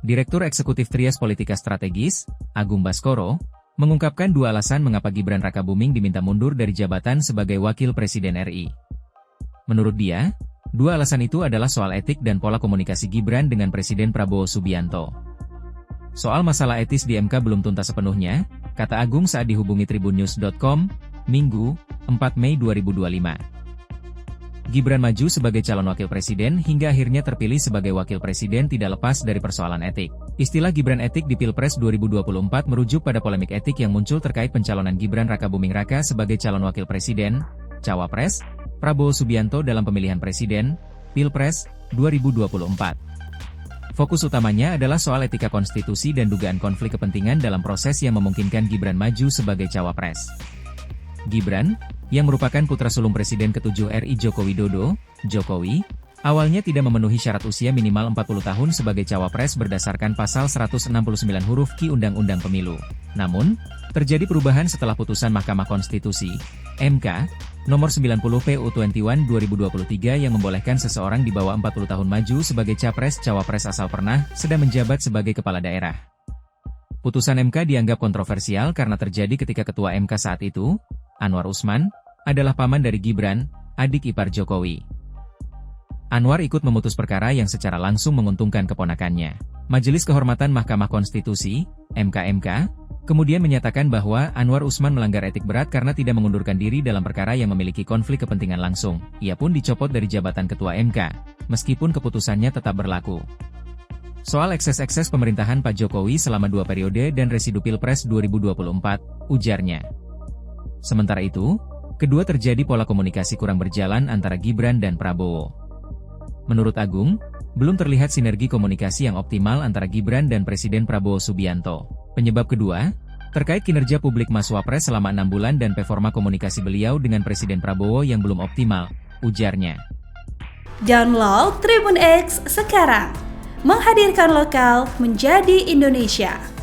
Direktur Eksekutif Trias Politika Strategis, Agung Baskoro, mengungkapkan dua alasan mengapa Gibran Rakabuming diminta mundur dari jabatan sebagai Wakil Presiden RI. Menurut dia, dua alasan itu adalah soal etik dan pola komunikasi Gibran dengan Presiden Prabowo Subianto. Soal masalah etis di MK belum tuntas sepenuhnya, kata Agung saat dihubungi tribunnews.com, Minggu, 4 Mei 2025. Gibran maju sebagai calon wakil presiden hingga akhirnya terpilih sebagai wakil presiden tidak lepas dari persoalan etik. Istilah Gibran etik di Pilpres 2024 merujuk pada polemik etik yang muncul terkait pencalonan Gibran Rakabuming Raka sebagai calon wakil presiden, cawapres, Prabowo Subianto dalam pemilihan presiden, Pilpres 2024. Fokus utamanya adalah soal etika konstitusi dan dugaan konflik kepentingan dalam proses yang memungkinkan Gibran maju sebagai cawapres. Gibran, yang merupakan putra sulung Presiden ke-7 RI Joko Widodo, Jokowi, awalnya tidak memenuhi syarat usia minimal 40 tahun sebagai cawapres berdasarkan pasal 169 huruf Q Undang-Undang Pemilu. Namun, terjadi perubahan setelah putusan Mahkamah Konstitusi, MK, nomor 90 PU 21 2023 yang membolehkan seseorang di bawah 40 tahun maju sebagai capres-cawapres asal pernah sedang menjabat sebagai kepala daerah. Putusan MK dianggap kontroversial karena terjadi ketika Ketua MK saat itu, Anwar Usman, adalah paman dari Gibran, adik ipar Jokowi. Anwar ikut memutus perkara yang secara langsung menguntungkan keponakannya. Majelis Kehormatan Mahkamah Konstitusi, MKMK, kemudian menyatakan bahwa Anwar Usman melanggar etik berat karena tidak mengundurkan diri dalam perkara yang memiliki konflik kepentingan langsung. Ia pun dicopot dari jabatan Ketua MK, meskipun keputusannya tetap berlaku. Soal ekses-ekses pemerintahan Pak Jokowi selama 2 periode dan residu Pilpres 2024, ujarnya. Sementara itu, kedua terjadi pola komunikasi kurang berjalan antara Gibran dan Prabowo. Menurut Agung, belum terlihat sinergi komunikasi yang optimal antara Gibran dan Presiden Prabowo Subianto. Penyebab kedua, terkait kinerja publik Mas Wapres selama 6 bulan dan performa komunikasi beliau dengan Presiden Prabowo yang belum optimal, ujarnya. Download Tribun X sekarang, menghadirkan lokal menjadi Indonesia.